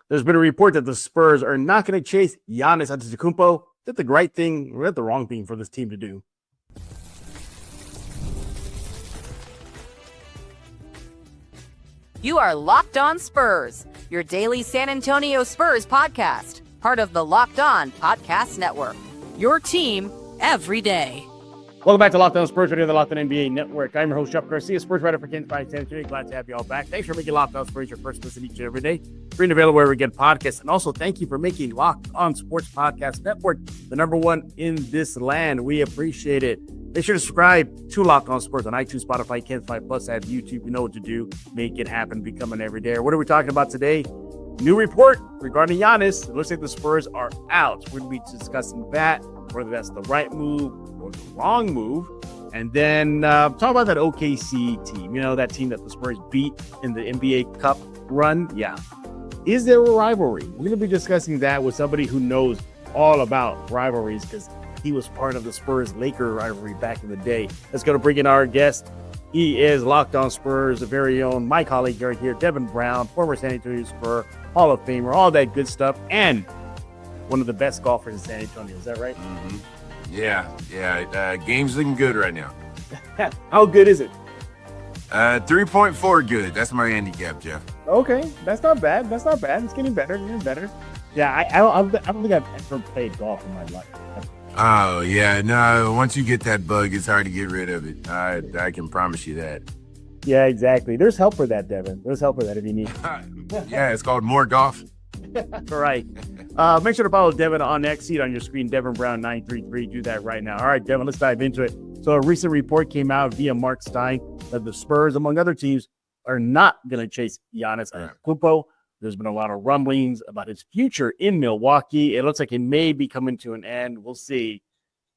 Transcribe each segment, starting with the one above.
There's been a report that the Spurs are not going to chase Giannis Antetokounmpo. Is that the right thing or is that the wrong thing for this team to do? You are Locked On Spurs, your daily San Antonio Spurs podcast, part of the Locked On Podcast Network. Your team every day. Welcome back to Locked On Spurs, right here on the Locked On NBA Network. I'm your host, Jeff Garcia, Spurs writer for Kansas City, San Antonio. Glad to have you all back. Thanks for making Locked On Spurs your first listen each and every day. Free and available wherever we get podcasts. And also, thank you for making Locked On Sports Podcast Network the number one in this land. We appreciate it. Make sure to subscribe to Locked On Spurs on iTunes, Spotify, Kansas Plus, add YouTube. You know what to do. Make it happen. Become an everyday. What are we talking about today? New report regarding Giannis. It looks like the Spurs are out. We're going to be discussing that, whether that's the right move or the wrong move. And then talk about that OKC team. You know, that team that the Spurs beat in the NBA Cup run. Yeah. Is there a rivalry? We're going to be discussing that with somebody who knows all about rivalries because he was part of the Spurs-Laker rivalry back in the day. Let's go to bring in our guest. He is Locked On Spurs, the very own, my colleague right here, Devin Brown, former San Antonio Spurs, Hall of Famer, all that good stuff, and one of the best golfers in San Antonio. Is that right? Mm-hmm. Yeah. Game's looking good right now. How good is it? 3.4 good. That's my handicap, Jeff. Okay, that's not bad. It's getting better. Yeah, I don't think I've ever played golf in my life. Oh, yeah. No, once you get that bug, it's hard to get rid of it. I can promise you that. Yeah, exactly. There's help for that, Devin. There's help for that if you need. Yeah, it's called more golf. All right. Make sure to follow Devin on X. See it on your screen, Devin Brown 933. Do that right now. All right, Devin, let's dive into it. So a recent report came out via Mark Stein that the Spurs, among other teams, are not going to chase Giannis Antetokounmpo. There's been a lot of rumblings about his future in Milwaukee. It looks like it may be coming to an end. We'll see.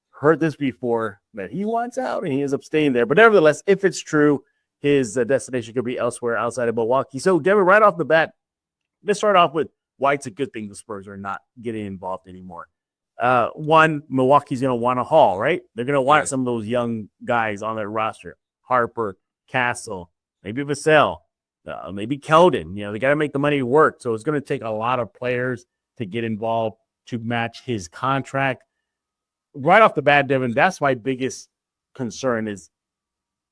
Heard this before, that he wants out and he is staying there. But nevertheless, if it's true, his destination could be elsewhere outside of Milwaukee. So, Devin, right off the bat, let's start off with why it's a good thing the Spurs are not getting involved anymore. One, Milwaukee's going to want a haul, right? They're going to want some of those young guys on their roster. Harper, Castle, maybe Vassell. Maybe Keldon. You know, they got to make the money work. So it's going to take a lot of players to get involved to match his contract. Right off the bat, Devin, that's my biggest concern is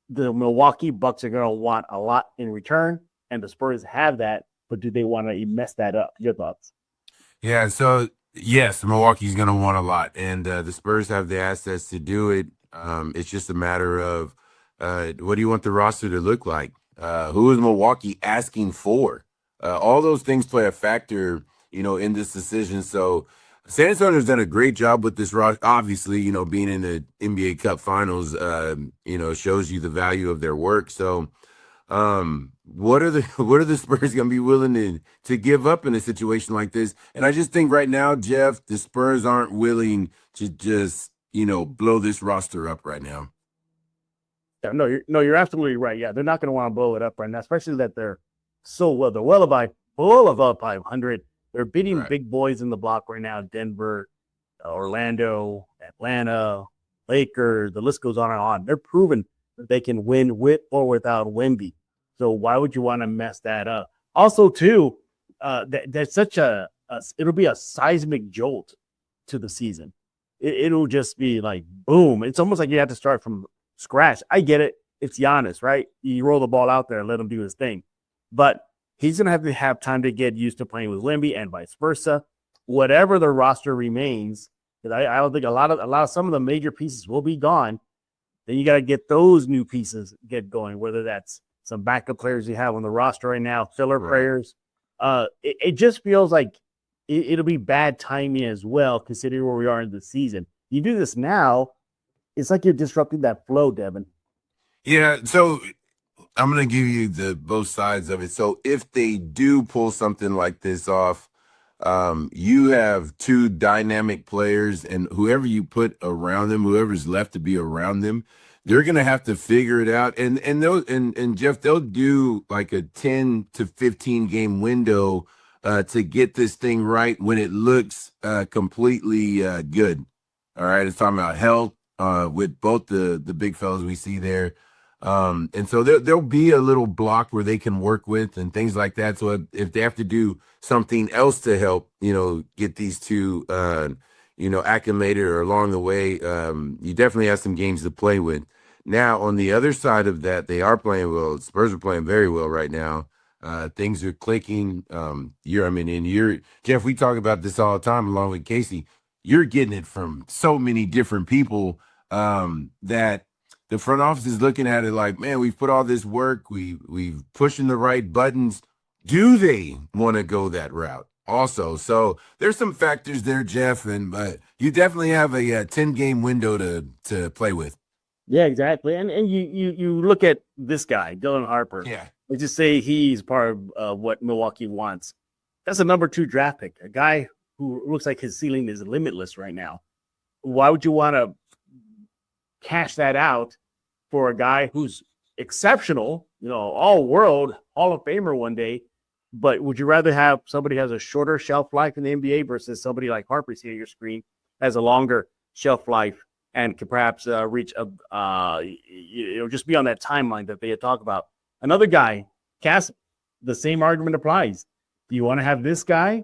the Milwaukee Bucks are going to want a lot in return, and the Spurs have that, but do they want to mess that up? Your thoughts? Yeah, so, yes, Milwaukee's going to want a lot, and the Spurs have the assets to do it. It's just a matter of what do you want the roster to look like? Who is Milwaukee asking for? All those things play a factor, in this decision. So San Antonio's done a great job with this roster. Obviously, being in the NBA Cup Finals, shows you the value of their work. So, what are the Spurs going to be willing to give up in a situation like this? And I just think right now, Jeff, the Spurs aren't willing to just, blow this roster up right now. Yeah, you're absolutely right. Yeah, they're not going to want to blow it up right now, especially that they're so well. They're well above 500. They're beating big boys in the block right now: Denver, Orlando, Atlanta, Lakers. The list goes on and on. They're proving that they can win with or without Wemby. So why would you want to mess that up? Also, too, there's such it'll be a seismic jolt to the season. It'll just be like boom. It's almost like you have to start from scratch. I get it. It's Giannis, right? You roll the ball out there and let him do his thing. But he's going to have time to get used to playing with Wemby and vice versa. Whatever the roster remains, because I don't think a lot of some of the major pieces will be gone. Then you got to get those new pieces get going, whether that's some backup players you have on the roster right now, filler players. It just feels like it'll be bad timing as well, considering where we are in the season. You do this now, it's like you're disrupting that flow, Devin. Yeah, so I'm going to give you both sides of it. So if they do pull something like this off, you have two dynamic players, and whoever you put around them, whoever's left to be around them, they're going to have to figure it out. And Jeff, they'll do like a 10 to 15 game window to get this thing right when it looks completely good. All right, it's talking about health with both the big fellas we see there. And so there'll be a little block where they can work with and things like that. So if they have to do something else to help, get these two, acclimated or along the way, you definitely have some games to play with. Now, on the other side of that, they are playing well. Spurs are playing very well right now. Things are clicking. Jeff, we talk about this all the time along with Casey. You're getting it from so many different people that the front office is looking at it like, man, we've put all this work. We've pushing the right buttons. Do they want to go that route also? So there's some factors there, Jeff, but you definitely have a 10-game window to play with. Yeah, exactly. And you look at this guy, Dylan Harper. Yeah. Let's just say he's part of what Milwaukee wants. That's a number 2 draft pick, a guy who looks like his ceiling is limitless right now. Why would you want to cash that out for a guy who's exceptional, all world Hall of Famer one day? But would you rather have somebody who has a shorter shelf life in the NBA versus somebody like Harper seeing your screen has a longer shelf life and could perhaps reach just be on that timeline that they had talked about? Another guy, Cass, the same argument applies. Do you want to have this guy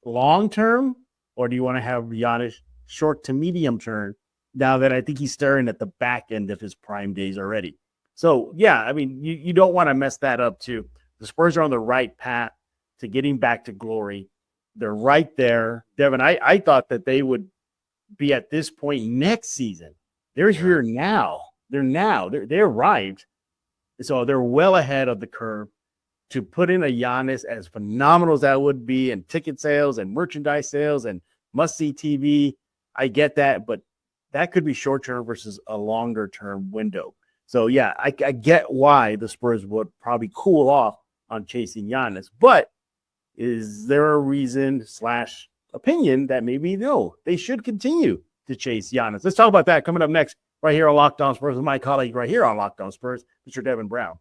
long term, or do you want to have Giannis short to medium term? Now that I think he's staring at the back end of his prime days already. So yeah, I mean, you don't want to mess that up too. The Spurs are on the right path to getting back to glory. They're right there, Devin. I thought that they would be at this point next season. They're here now. They arrived. So they're well ahead of the curve. To put in a Giannis, as phenomenal as that would be, and ticket sales and merchandise sales and must-see TV, I get that, but that could be short-term versus a longer-term window. So, yeah, I get why the Spurs would probably cool off on chasing Giannis. But is there a reason / opinion that maybe, no, they should continue to chase Giannis? Let's talk about that coming up next right here on Locked On Spurs with my colleague right here on Locked On Spurs, Mr. Devin Brown.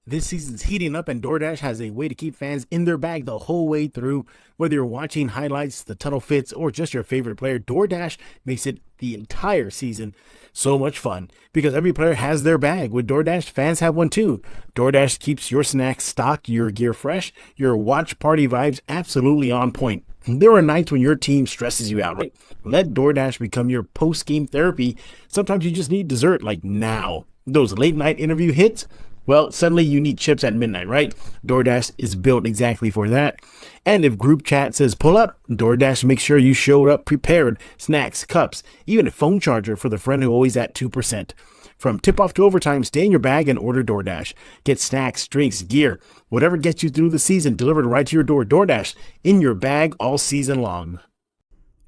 This season's heating up, and DoorDash has a way to keep fans in their bag the whole way through. Whether you're watching highlights, the tunnel fits, or just your favorite player, DoorDash makes it the entire season so much fun. Because every player has their bag. With DoorDash, fans have one too. DoorDash keeps your snacks stocked, your gear fresh, your watch party vibes absolutely on point. There are nights when your team stresses you out, right? Let DoorDash become your post-game therapy. Sometimes you just need dessert, like now. Those late-night interview hits? Well, suddenly you need chips at midnight, right? DoorDash is built exactly for that. And if group chat says pull up, DoorDash makes sure you showed up prepared. Snacks, cups, even a phone charger for the friend who always at 2%. From tip-off to overtime, stay in your bag and order DoorDash. Get snacks, drinks, gear, whatever gets you through the season delivered right to your door. DoorDash, in your bag all season long.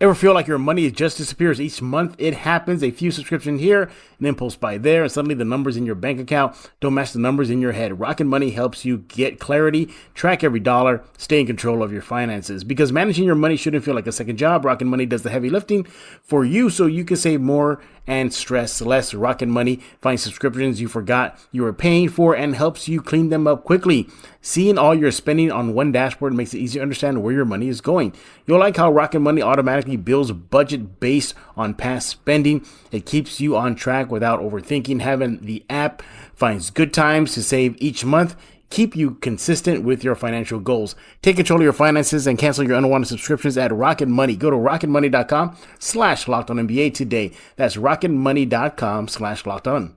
Ever feel like your money just disappears each month? It happens. A few subscriptions here, an impulse buy there, and suddenly the numbers in your bank account don't match the numbers in your head. Rocket Money helps you get clarity, track every dollar, stay in control of your finances. Because managing your money shouldn't feel like a second job. Rocket Money does the heavy lifting for you so you can save more and stress less. Rocket Money finds subscriptions you forgot you were paying for and helps you clean them up quickly. Seeing all your spending on one dashboard makes it easy to understand where your money is going. You'll like how Rocket Money automatically builds a budget based on past spending. It keeps you on track without overthinking. Having the app finds good times to save each month. Keep you consistent with your financial goals. Take control of your finances and cancel your unwanted subscriptions at Rocket Money. Go to rocketmoney.com/LockedOnNBA today. That's rocketmoney.com/LockedOn.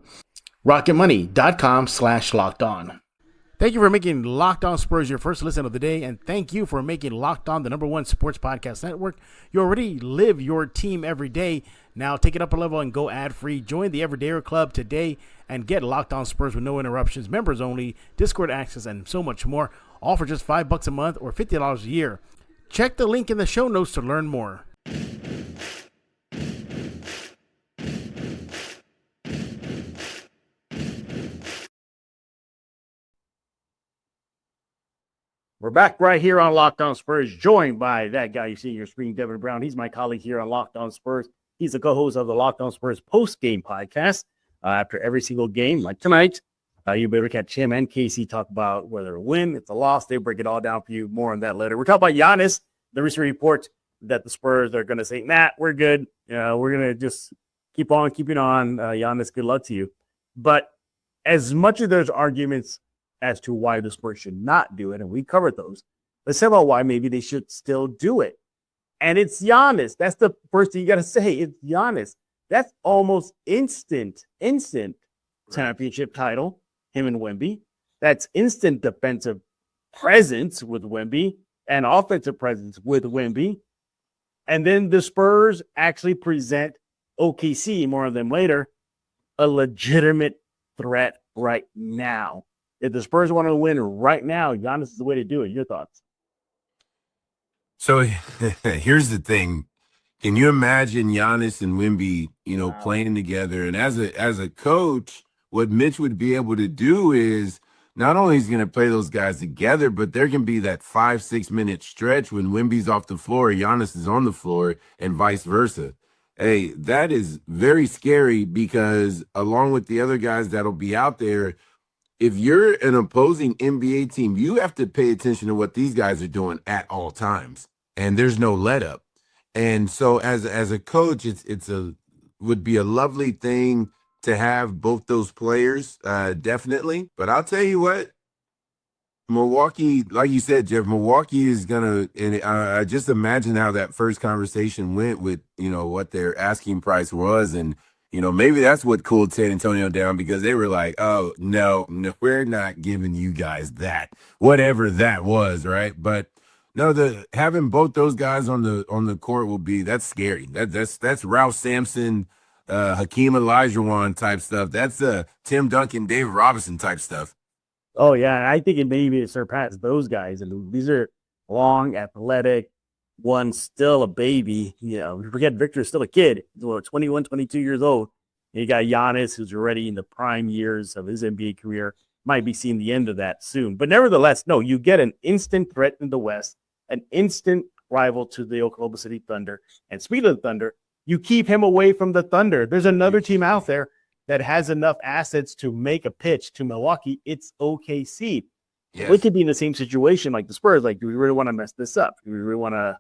rocketmoney.com/LockedOn. Thank you for making Locked On Spurs your first listen of the day, and thank you for making Locked On the #1 sports podcast network. You already live your team every day. Now take it up a level and go ad-free. Join the Everydayer Club today and get Locked On Spurs with no interruptions, members only, Discord access, and so much more, all for just $5 a month or $50 a year. Check the link in the show notes to learn more. We're back right here on Locked On Spurs, joined by that guy you see on your screen, Devin Brown. He's my colleague here on Locked On Spurs. He's the co-host of the Locked On Spurs post-game podcast. After every single game, like tonight, you'll be able to catch him and Casey talk about whether a win, it's a loss. They break it all down for you. More on that later. We're talking about Giannis. The recent report that the Spurs are going to say, nah, we're good. We're going to just keep on keeping on. Giannis, good luck to you. But as much as there's arguments as to why the Spurs should not do it, and we covered those, let's talk about why maybe they should still do it. And it's Giannis. That's the first thing you got to say. It's Giannis. That's almost instant championship title, him and Wemby. That's instant defensive presence with Wemby and offensive presence with Wemby. And then the Spurs actually present OKC, more of them later, a legitimate threat right now. If the Spurs want to win right now, Giannis is the way to do it. Your thoughts? So here's the thing. Can you imagine Giannis and Wemby, playing together? And as a coach, what Mitch would be able to do is not only is he going to play those guys together, but there can be that 5-6 minute stretch when Wemby's off the floor, Giannis is on the floor, and vice versa. Hey, that is very scary because along with the other guys that'll be out there, if you're an opposing NBA team, you have to pay attention to what these guys are doing at all times, and there's no let up. And so as a coach, would be a lovely thing to have both those players, definitely. But I'll tell you what, Milwaukee, like you said, Jeff, Milwaukee is gonna, and I just imagine how that first conversation went with, what their asking price was, and maybe that's what cooled San Antonio down, because they were like, oh no, we're not giving you guys that, whatever that was, right? But no, having both those guys on the court that's scary. That's Ralph Sampson, Hakeem Olajuwon type stuff. That's Tim Duncan, Dave Robinson type stuff. Oh yeah, I think it maybe surpassed those guys. And these are long, athletic. One still a baby. We forget Victor's still a kid. He's 21, 22 years old. And you got Giannis, who's already in the prime years of his NBA career. Might be seeing the end of that soon. But nevertheless, no, you get an instant threat in the West, an instant rival to the Oklahoma City Thunder. And speaking of the Thunder, you keep him away from the Thunder. There's another team out there that has enough assets to make a pitch to Milwaukee. It's OKC. Yes. We could be in the same situation like the Spurs. Like, do we really want to mess this up? Do we really want to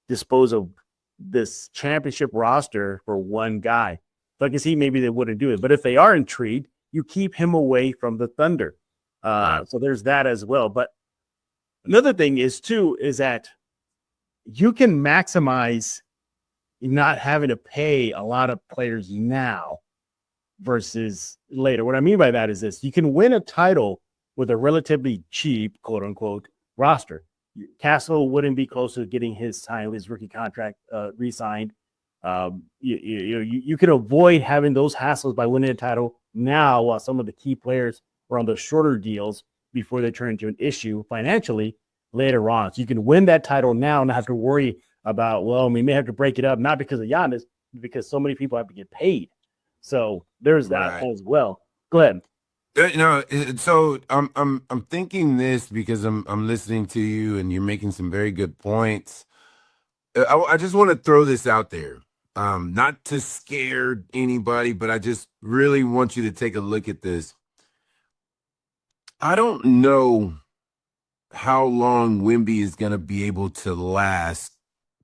dispose of this championship roster for one guy? So I can see maybe they wouldn't do it. But if they are intrigued, you keep him away from the Thunder. So there's that as well. But another thing is that you can maximize not having to pay a lot of players now versus later. What I mean by that is this: you can win a title with a relatively cheap, quote unquote, roster. Castle wouldn't be close to getting his rookie contract re-signed. You can avoid having those hassles by winning a title now, while some of the key players are on the shorter deals before they turn into an issue financially later on. So you can win that title now and not have to worry about, well, we may have to break it up, not because of Giannis, because so many people have to get paid. So there's that as well. Go ahead. So I'm thinking this because I'm listening to you and you're making some very good points. I just want to throw this out there, not to scare anybody, but I just really want you to take a look at this. I don't know how long Wemby is going to be able to last,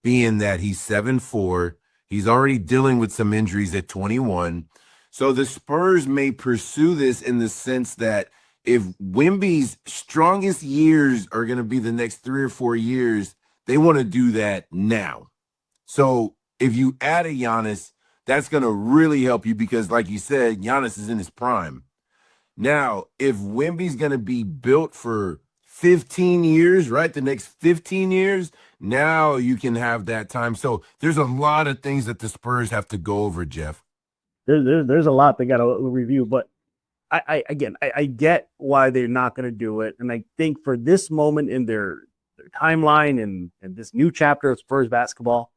being that he's 7'4". He's already dealing with some injuries at 21. So the Spurs may pursue this in the sense that if Wemby's strongest years are going to be the next 3 or 4 years, they want to do that now. So if you add a Giannis, that's going to really help you because, like you said, Giannis is in his prime. Now, if Wemby's going to be built for 15 years, right, the next 15 years, now you can have that time. So there's a lot of things that the Spurs have to go over, Jeff. There's a lot they got to review, but I get why they're not going to do it. And I think for this moment in their timeline and this new chapter of Spurs basketball,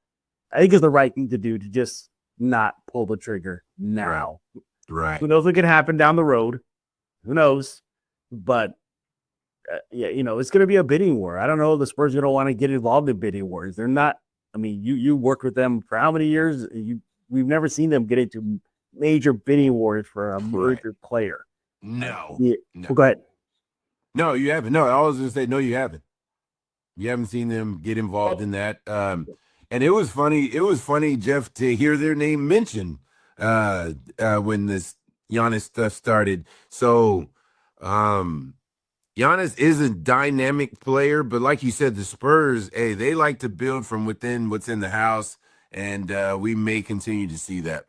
I think it's the right thing to do to just not pull the trigger now. Right. Who knows what could happen down the road? Who knows? But it's going to be a bidding war. I don't know. The Spurs are going to want to get involved in bidding wars. They're not. I mean, you worked with them for how many years? We've never seen them get into major bidding wars for a major player. No. No. Well, go ahead. No, you haven't. No, I was going to say, no, you haven't. You haven't seen them get involved in that. And it was funny, Jeff, to hear their name mentioned when this Giannis stuff started. So, Giannis is a dynamic player, but like you said, the Spurs, hey, they like to build from within what's in the house, and we may continue to see that.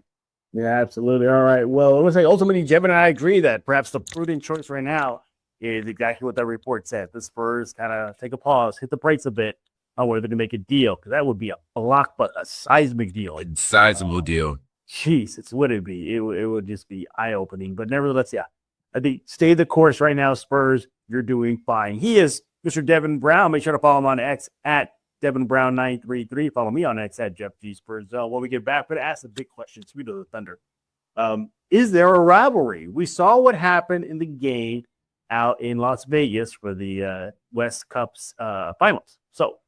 Yeah, absolutely. All right. Well, I want to say ultimately, Jeff and I agree that perhaps the prudent choice right now is exactly what that report said. The Spurs kind of take a pause, hit the brakes a bit on whether to make a deal, because that would be a block, but a seismic deal. Sizable deal. Jeez, it's what it'd be. It would just be eye opening. But nevertheless, yeah, I think stay the course right now, Spurs. You're doing fine. He is Mr. Devin Brown. Make sure to follow him on X at Devin Brown 933. Follow me on X at Jeff G Spurs. When we get back, but ask the big question. Sweet of the Thunder. Is there a rivalry? We saw what happened in the game out in Las Vegas for the West Cup's finals. So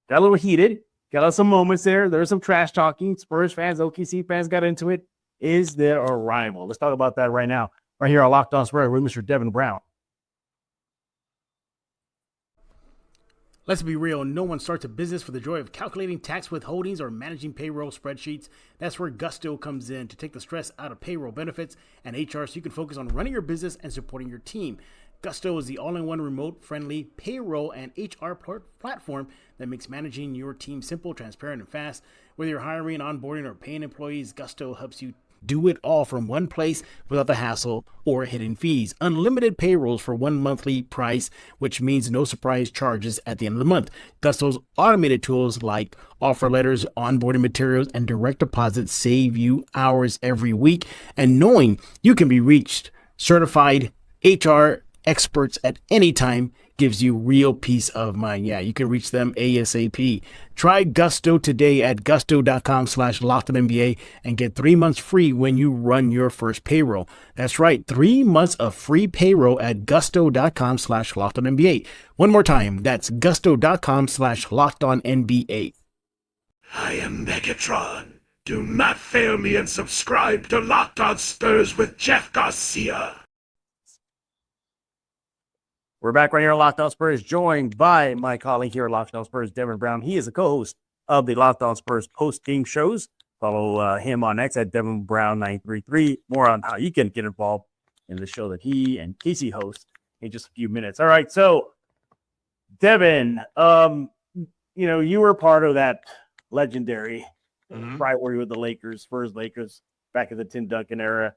got a little heated. Got some moments there. There's some trash talking. Spurs fans, OKC fans got into it. Is there a rival? Let's talk about that right now. Right here on Locked On Spurs with Mr. Devin Brown. Let's be real, no one starts a business for the joy of calculating tax withholdings or managing payroll spreadsheets. That's where Gusto comes in to take the stress out of payroll benefits and HR so you can focus on running your business and supporting your team. Gusto is the all-in-one remote-friendly payroll and HR platform that makes managing your team simple, transparent, and fast. Whether you're hiring, onboarding, or paying employees, Gusto helps you do it all from one place without the hassle or hidden fees. Unlimited payrolls for one monthly price, which means no surprise charges at the end of the month. Gusto's automated tools like offer letters, onboarding materials, and direct deposits save you hours every week. And knowing you can be reached certified HR experts at any time gives you real peace of mind. Yeah, you can reach them ASAP. Try Gusto today at gusto.com/LockedOnNBA and get 3 months free when you run your first payroll. That's right, 3 months of free payroll at gusto.com/LockedOnNBA. One more time, that's gusto.com/LockedOnNBA. I am Megatron. Do not fail me and subscribe to Locked On Spurs with Jeff Garcia. We're back right here on Locked On Spurs, joined by my colleague here at Locked On Spurs, Devin Brown. He is a co-host of the Locked On Spurs post-game shows. Follow him on X at Devin Brown 933. More on how you can get involved in the show that he and Casey host in just a few minutes. All right, so Devin, you were part of that legendary rivalry with the Lakers, Spurs-Lakers, back in the Tim Duncan era.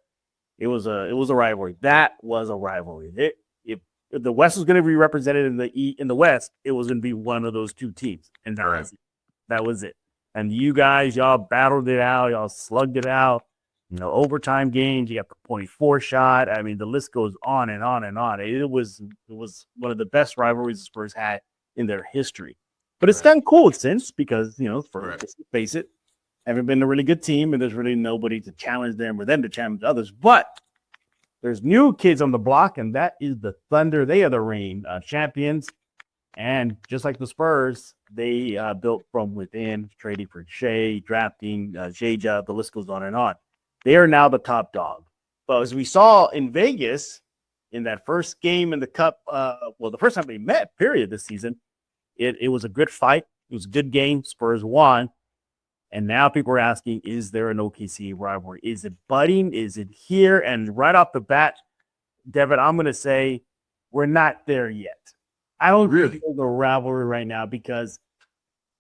It was a rivalry. That was a rivalry. If the West was going to be represented in the West, it was going to be one of those two teams, and that was it. And you guys, y'all battled it out, y'all slugged it out. Overtime games. You got the 0.4 shot. I mean, the list goes on and on and on. It was one of the best rivalries the Spurs had in their history. But it's done cool since because let's face it, haven't been a really good team, and there's really nobody to challenge them or them to challenge others. But there's new kids on the block, and that is the Thunder. They are the reigning champions. And just like the Spurs, they built from within, trading for Shai, drafting Jaja, the list goes on and on. They are now the top dog. But as we saw in Vegas in that first game in the Cup, the first time they met, period, this season, it was a good fight. It was a good game. Spurs won. And now people are asking, is there an OKC rivalry? Is it budding? Is it here? And right off the bat, Devin, I'm going to say we're not there yet. I don't really feel the rivalry right now because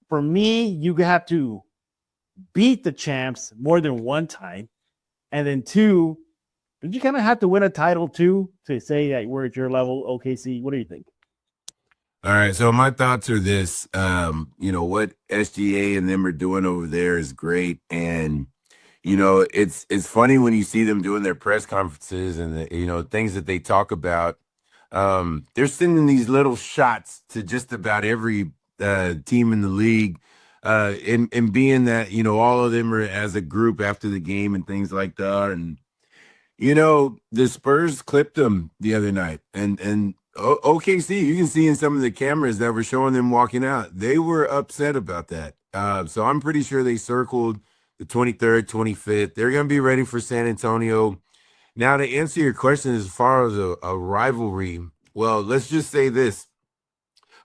for me, you have to beat the champs more than one time. And then two, don't you kind of have to win a title too to say that we're at your level, OKC? What do you think? All right, so my thoughts are this. What SGA and them are doing over there is great. And, it's funny when you see them doing their press conferences and, the things that they talk about. They're sending these little shots to just about every team in the league. And being that, all of them are as a group after the game and things like that. And, the Spurs clipped them the other night. And OKC, you can see in some of the cameras that were showing them walking out, they were upset about that. So I'm pretty sure they circled the 23rd, 25th. They're going to be ready for San Antonio. Now, to answer your question as far as a rivalry, well, let's just say this.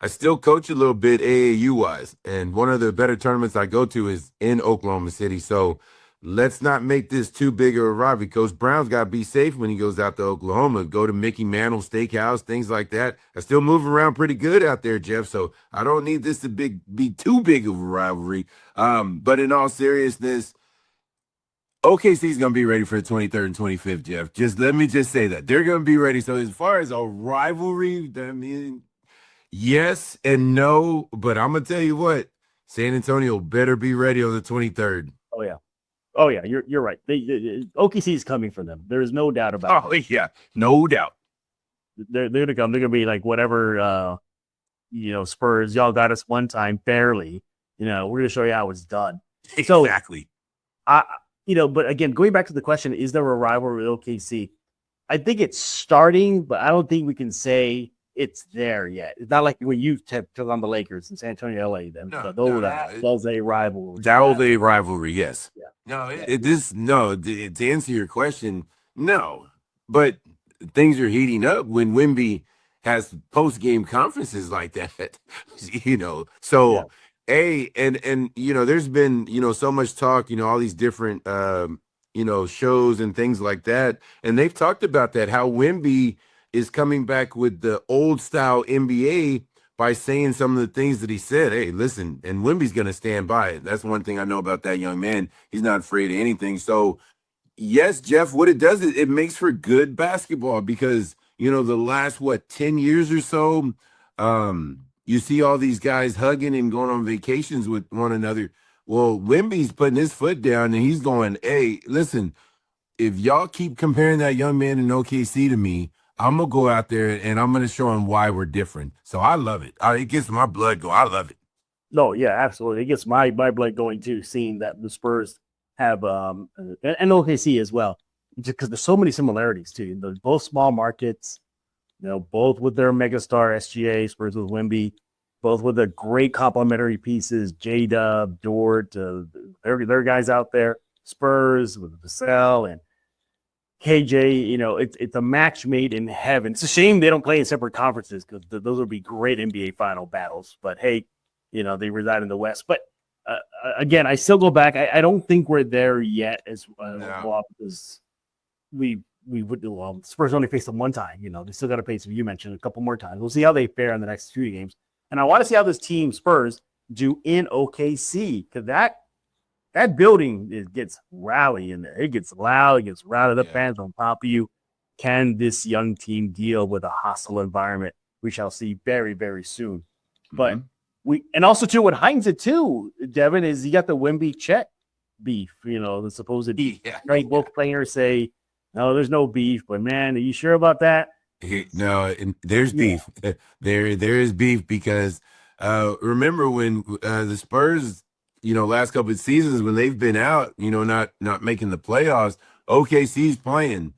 I still coach a little bit AAU-wise, and one of the better tournaments I go to is in Oklahoma City. So let's not make this too big of a rivalry. Coach Brown's got to be safe when he goes out to Oklahoma, go to Mickey Mantle Steakhouse, things like that. I still move around pretty good out there, Jeff, so I don't need this to be too big of a rivalry. But in all seriousness, OKC is going to be ready for the 23rd and 25th, Jeff. Just let me just say that. They're going to be ready. So as far as a rivalry, I mean, yes and no, but I'm going to tell you what, San Antonio better be ready on the 23rd. Oh, yeah. Oh, yeah, you're right. OKC is coming for them. There is no doubt about it. Oh, yeah, no doubt. They're going to come. They're going to be like, whatever, Spurs, y'all got us one time, barely. We're going to show you how it's done. Exactly. But again, going back to the question, is there a rivalry with OKC? I think it's starting, but I don't think we can say it's there yet. It's not like when you took on the Lakers in San Antonio, LA. That was a rivalry. That was a rivalry, yes. Yeah. To answer your question, no. But things are heating up when Wemby has post-game conferences like that, So, yeah. And there's been, so much talk, all these different, shows and things like that. And they've talked about that, how Wemby is coming back with the old style NBA by saying some of the things that he said. Hey, listen, and Wemby's going to stand by it. That's one thing I know about that young man. He's not afraid of anything. So, yes, Jeff, what it does is it makes for good basketball because, the last, 10 years or so, you see all these guys hugging and going on vacations with one another. Well, Wemby's putting his foot down and he's going, hey, listen, if y'all keep comparing that young man in OKC to me, I'm going to go out there and I'm going to show him why we're different. So I love it. It gets my blood going. I love it. No, yeah, absolutely. It gets my blood going too, seeing that the Spurs have, and OKC as well, just because there's so many similarities too. Both small markets, both with their megastar SGA, Spurs with Wemby, both with the great complementary pieces, J-Dub, Dort, their guys out there, Spurs with Vassell and KJ, it's a match made in heaven. It's a shame they don't play in separate conferences because those would be great NBA final battles. But hey, they reside in the West. But again, I still go back. I don't think we're there yet as well because Spurs only faced them one time. They still got to face them. You mentioned a couple more times. We'll see how they fare in the next few games. And I want to see how this team Spurs do in OKC because that building gets rowdy in there. It gets loud. It gets rowdy. The fans on top of you. Can this young team deal with a hostile environment? We shall see very, very soon. But and also too, what heightens it too, Devin, is you got the Wemby Chet beef. The supposed beef. Right? Both players say, no, there's no beef. But man, are you sure about that? No, there's beef. There is beef because remember when the Spurs, last couple of seasons when they've been out, not making the playoffs, OKC's playing,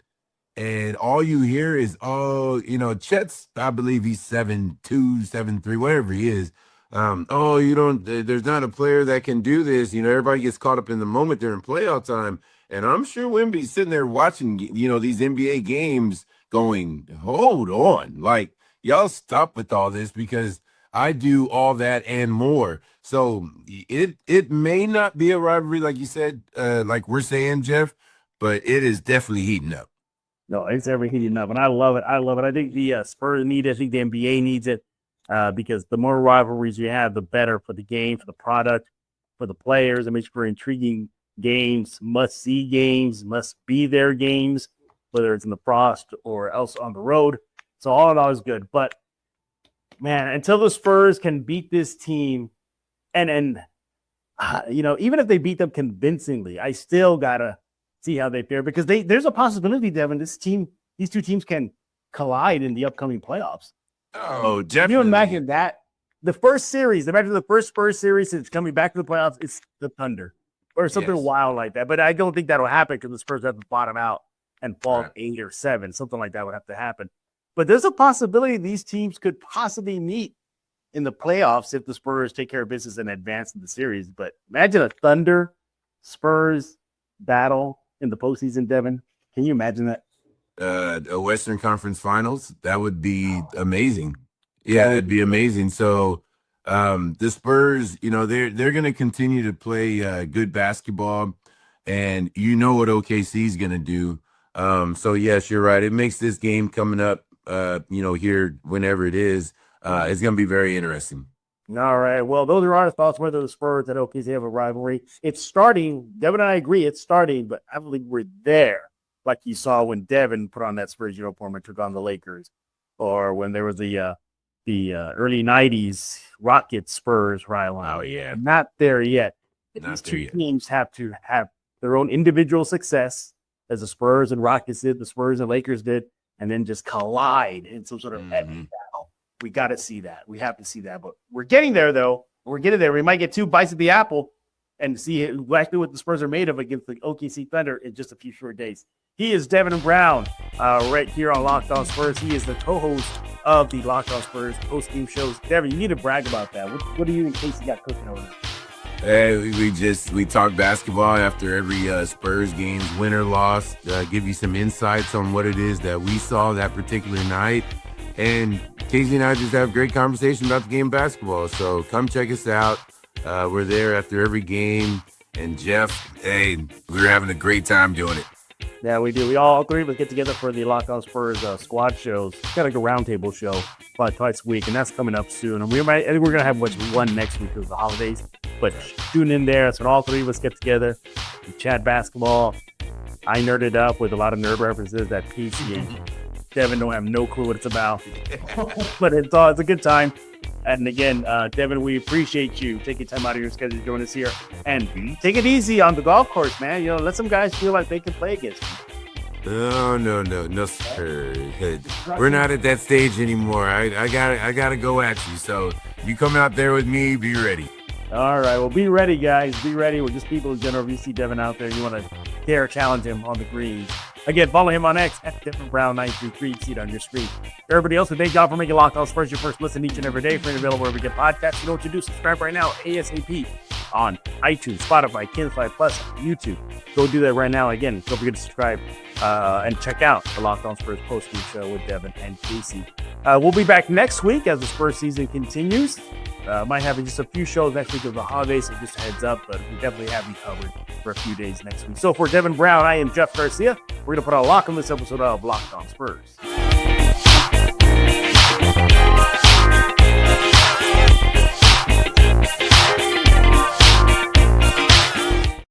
and all you hear is, Chet's, I believe he's 7'2", 7'3", whatever he is. There's not a player that can do this. Everybody gets caught up in the moment during playoff time, and I'm sure Wemby's sitting there watching, these NBA games, going, hold on, like y'all stop with all this because I do all that and more. So it may not be a rivalry like you said, like we're saying, Jeff, but it is definitely heating up. No, it's ever heating up, and I love it. I think the Spurs need it. I think the NBA needs it because the more rivalries you have, the better for the game, for the product, for the players. It makes for intriguing games, must-see games, must-be-there games, whether it's in the Frost or else on the road. So all in all is good. But, man, until the Spurs can beat this team, and even if they beat them convincingly, I still got to see how they fare because there's a possibility, Devin, these two teams can collide in the upcoming playoffs. Oh, definitely. Can you imagine that? The first series, imagine the first Spurs series is coming back to the playoffs, it's the Thunder or something wild like that. But I don't think that'll happen because the Spurs have to bottom out and fall 8 or 7. Something like that would have to happen. But there's a possibility these teams could possibly meet in the playoffs if the Spurs take care of business and advance in the series. But imagine a Thunder Spurs battle in the postseason, Devin. Can you imagine that? A Western Conference Finals, that would be amazing. Yeah, it'd be amazing. So the Spurs, they're going to continue to play good basketball. and you know what OKC is going to do. So yes, you're right. It makes this game coming up, here whenever it is, it's going to be very interesting. All right. Well, those are our thoughts whether the Spurs and OKC have a rivalry. It's starting. Devin and I agree it's starting, but I believe we're there. Like you saw when Devin put on that Spurs uniform and took on the Lakers, or when there was the early 90s Rockets Spurs rivalry. Oh, yeah. Not there yet. Not These there two yet. teams have to have their own individual success, as the Spurs and Rockets did, the Spurs and Lakers did, and then just collide in some sort of epic battle. We got to see that. We have to see that. But we're getting there, though. We're getting there. We might get 2 bites of the apple and see exactly what the Spurs are made of against the OKC-Thunder in just a few short days. He is Devin Brown, right here on Locked On Spurs. He is the co-host of the Locked On Spurs post-game shows. Devin, you need to brag about that. What do you and Casey got cooking over there? Hey, we talk basketball after every Spurs game's win or loss, give you some insights on what it is that we saw that particular night. And Casey and I just have great conversation about the game of basketball. So come check us out. We're there after every game. And Jeff, hey, we're having a great time doing it. Yeah, we do. We all 3 of us get together for the Locked On Spurs squad shows. It's kind of like a roundtable show, about twice a week, and that's coming up soon. And I think we're gonna have one next week because of the holidays. But tune in there. That's when all 3 of us get together. We chat basketball. I nerded up with a lot of nerd references that PC and Devin don't have no clue what it's about. But it's a good time. And again, Devin, we appreciate you taking time out of your schedule to join us here. And take it easy on the golf course, man. Let some guys feel like they can play against you. No, sir. We're not at that stage anymore. I gotta go at you. So you come out there with me, be ready. All right. Well, be ready, guys. Be ready. We're just people in general. If you see Devin out there, you want to dare challenge him on the green. Again, follow him on X at Devin Brown 933. See it on your screen. Everybody else, a big job for making Locked On Spurs your first listen each and every day. Free and available wherever you get podcasts. You know what to do. Subscribe right now, ASAP, on iTunes, Spotify, Kinslide Plus, YouTube. Go do that right now. Again, don't forget to subscribe and check out the Locked On Spurs post-game show with Devin and Casey. We'll be back next week as the Spurs season continues. Might have just a few shows next week of the holidays, so just a heads up, but we definitely have you covered for a few days next week. So for Devin Brown, I am Jeff Garcia. We're going to put a lock on this episode of Locked On Spurs.